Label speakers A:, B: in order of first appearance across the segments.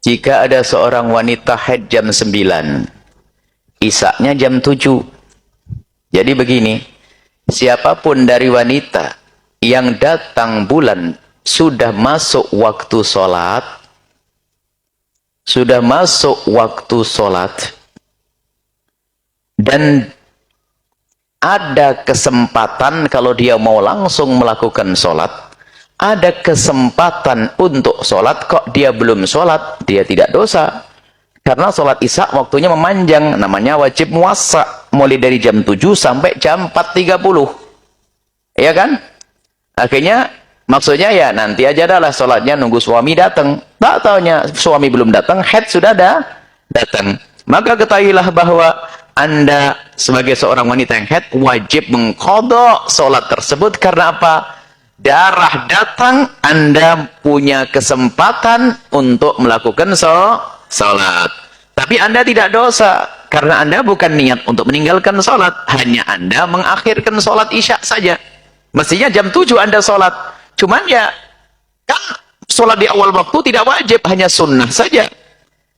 A: Jika ada seorang wanita haid jam 9, isaknya jam 7. Jadi begini, siapapun dari wanita yang datang bulan sudah masuk waktu sholat, dan ada kesempatan kalau dia mau langsung melakukan sholat, ada kesempatan untuk sholat, kok dia belum sholat, dia tidak dosa. Karena sholat isya waktunya memanjang, namanya wajib muwassa, mulai dari jam 7 sampai jam 4.30. Iya kan? Akhirnya, maksudnya ya nanti aja adalah sholatnya nunggu suami datang. Tak taunya suami belum datang, haid sudah ada datang. Maka ketahuilah bahwa Anda sebagai seorang wanita yang haid wajib mengqadha sholat tersebut. Karena apa? Darah datang, Anda punya kesempatan untuk melakukan sholat. Tapi Anda tidak dosa, karena Anda bukan niat untuk meninggalkan sholat. Hanya Anda mengakhirkan sholat isya saja. Mestinya jam 7 Anda sholat. Cuman ya, kan sholat di awal waktu tidak wajib, hanya sunnah saja.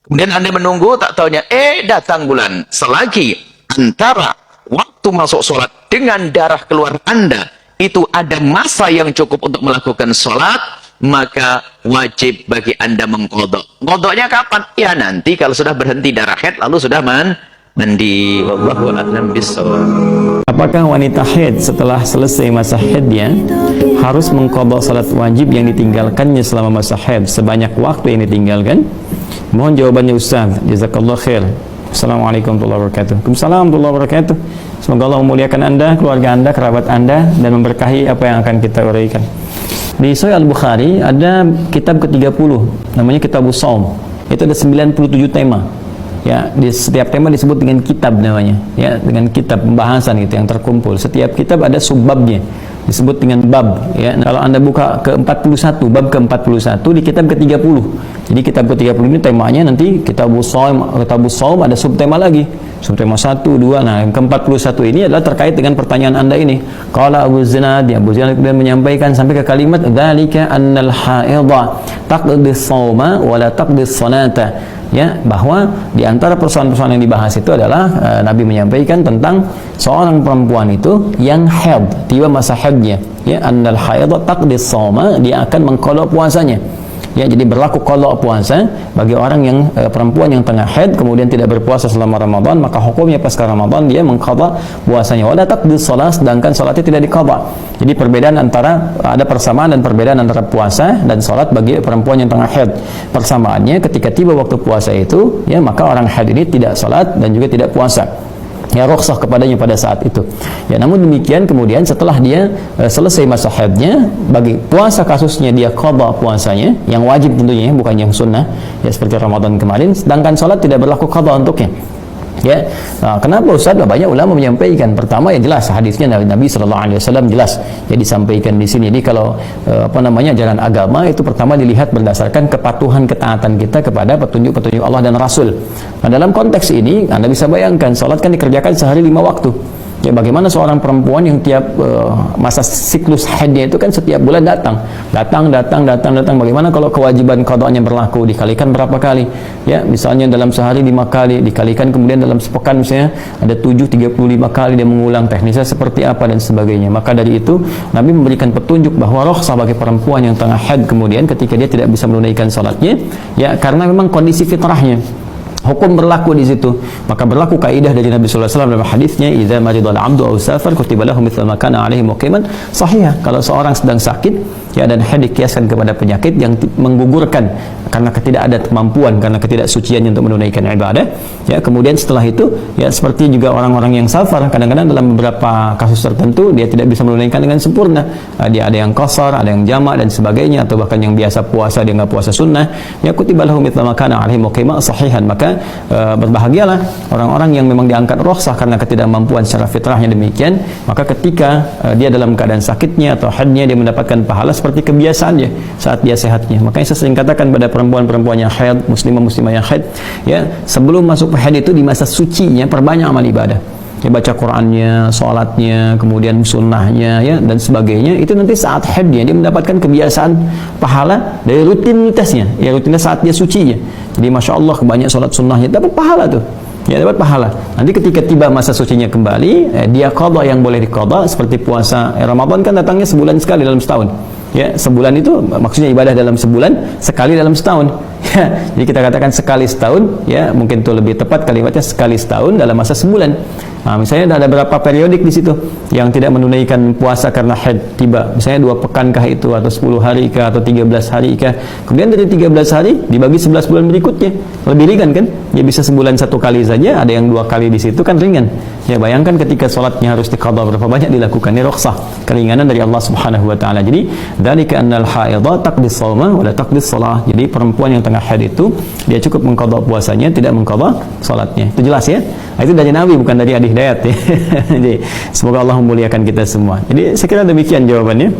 A: Kemudian Anda menunggu, tak taunya, datang bulan. Selagi antara waktu masuk sholat dengan darah keluar Anda, itu ada masa yang cukup untuk melakukan sholat, maka wajib bagi Anda mengqadha. Qadhanya kapan? Ya nanti kalau sudah berhenti darah haid, lalu sudah mandi. Wallahu a'lam bishawab.
B: Apakah wanita haid setelah selesai masa haidnya harus mengqadha salat wajib yang ditinggalkannya selama masa haid sebanyak waktu yang ditinggalkan? Mohon jawabannya Ustaz. Jazakallah khair. Assalamualaikum warahmatullahi wabarakatuh. Waalaikumsalam warahmatullahi wabarakatuh. Semoga Allah memuliakan Anda, keluarga Anda, kerabat Anda, dan memberkahi apa yang akan kita uraikan. Di Sahih Al-Bukhari ada kitab ke-30, namanya Kitabus Shaum. Itu ada 97 tema. Ya, di setiap tema disebut dengan kitab namanya, ya, dengan kitab pembahasan gitu yang terkumpul. Setiap kitab ada subbabnya, disebut dengan bab, ya. Nah, kalau Anda buka ke-41, bab ke-41 di kitab ke-30. Jadi kitab ke-30 ini temanya nanti Kitabus Shaum ada subtema lagi. Subtema 1, 2. Nah, yang ke-41 ini adalah terkait dengan pertanyaan Anda ini. Qala Abu Zinad, Abu Zinad kemudian menyampaikan sampai ke kalimat dzalika annal haidha taqdi shauma wa la taqdi ssalata. Ya, bahwa di antara persoalan-persoalan yang dibahas itu adalah Nabi menyampaikan tentang seorang perempuan itu yang haid, tiba masa haidnya, ya, annal haidha taqdi shauma, dia akan mengqadha puasanya. Ya, jadi berlaku qadha puasa bagi orang yang perempuan yang tengah haid kemudian tidak berpuasa selama Ramadan, maka hukumnya pasca Ramadan dia mengqadha puasanya. Wala taqdi shalah, sedangkan salatnya tidak diqadha. Jadi perbedaan antara ada persamaan dan perbedaan antara puasa dan salat bagi perempuan yang tengah haid. Persamaannya ketika tiba waktu puasa itu, ya, maka orang haid ini tidak salat dan juga tidak puasa. Ya, rukhsah kepadanya pada saat itu. Ya, namun demikian kemudian setelah dia selesai masa haidnya, bagi puasa kasusnya dia qadha puasanya, yang wajib tentunya, bukan yang sunnah, ya, seperti Ramadan kemarin, sedangkan salat tidak berlaku qadha untuknya. Ya, nah, kenapa Ustaz? Banyak ulama menyampaikan. Pertama, ya jelas hadisnya Nabi sallallahu alaihi wasallam jelas ya disampaikan di sini. Jadi kalau jalan agama itu pertama dilihat berdasarkan kepatuhan, ketaatan kita kepada petunjuk-petunjuk Allah dan Rasul. Nah, dalam konteks ini Anda bisa bayangkan salat kan dikerjakan sehari 5 waktu. Ya, bagaimana seorang perempuan yang tiap masa siklus haidnya itu kan setiap bulan datang. Bagaimana kalau kewajiban qadanya berlaku, dikalikan berapa kali? Ya, misalnya dalam sehari 5 kali, dikalikan kemudian dalam sepekan misalnya ada 35 kali dia mengulang, teknisnya seperti apa dan sebagainya. Maka dari itu Nabi memberikan petunjuk bahwa rukhsah bagi perempuan yang tengah haid kemudian ketika dia tidak bisa menunaikan salatnya, ya, karena memang kondisi fitrahnya. Hukum berlaku di situ. Maka berlaku kaidah dari Nabi sallallahu alaihi wasallam dalam hadisnya, idza maridal 'abdu aw safar kutiba lahu mithlu ma kana 'alaihi muqiman. Sahih, kalau seorang sedang sakit, ya, dan haid dikiaskan kepada penyakit yang menggugurkan karena ketidakada kemampuan, karena ketidaksuciannya untuk menunaikan ibadah, ya, kemudian setelah itu, ya, seperti juga orang-orang yang safar, kadang-kadang dalam beberapa kasus tertentu dia tidak bisa menunaikan dengan sempurna. Dia ada yang qasar, ada yang jamak dan sebagainya, atau bahkan yang biasa puasa dia nggak puasa sunnah, ya, kutiba lahu mithlu ma kana 'alaihi muqiman. Sahihan, maka berbahagialah orang-orang yang memang diangkat rukhsah karena ketidakmampuan secara fitrahnya demikian. Maka ketika dia dalam keadaan sakitnya atau haidnya, dia mendapatkan pahala seperti kebiasaannya saat dia sehatnya. Makanya saya sering katakan pada perempuan-perempuan yang haid, muslimah yang haid, ya, sebelum masuk haid itu di masa sucinya perbanyak amal ibadah. ya, baca Qurannya, sholatnya, kemudian sunnahnya, ya, dan sebagainya, itu nanti saat haidnya dia mendapatkan kebiasaan pahala dari rutinitasnya, ya, rutinitas saat dia suci, ya. Jadi masya Allah banyak sholat sunnahnya, dapat pahala tuh, ya, dapat pahala. Nanti ketika tiba masa sucinya kembali, dia qadha yang boleh diqadha, seperti puasa Ramadan kan datangnya sebulan sekali dalam setahun. Ya, sebulan itu maksudnya ibadah dalam sebulan, sekali dalam setahun. Ya, jadi kita katakan sekali setahun, ya, mungkin itu lebih tepat kalimatnya, sekali setahun dalam masa sebulan. Nah, misalnya ada berapa periodik di situ yang tidak menunaikan puasa karena haid tiba. Misalnya 2 pekan kah itu, atau 10 hari kah, atau 13 hari kah. Kemudian dari 13 hari dibagi 11 bulan berikutnya. Lebih ringan kan? Ya, bisa sebulan 1 kali saja, ada yang 2 kali di situ kan ringan. Ya, bayangkan ketika sholatnya harus diqadha berapa banyak dilakukan. Ini rukhsah, keringanan dari Allah Subhanahu wa taala. Jadi, dzalika annal haidha taqdi shauma wa la taqdi shalah. Jadi perempuan yang tengah haid itu dia cukup mengqadha puasanya, tidak mengqadha salatnya. Itu jelas ya? Nah, itu dari Nabi, bukan dari Adi Hidayat ya. Jadi semoga Allah memuliakan kita semua. Jadi saya kira demikian jawabannya.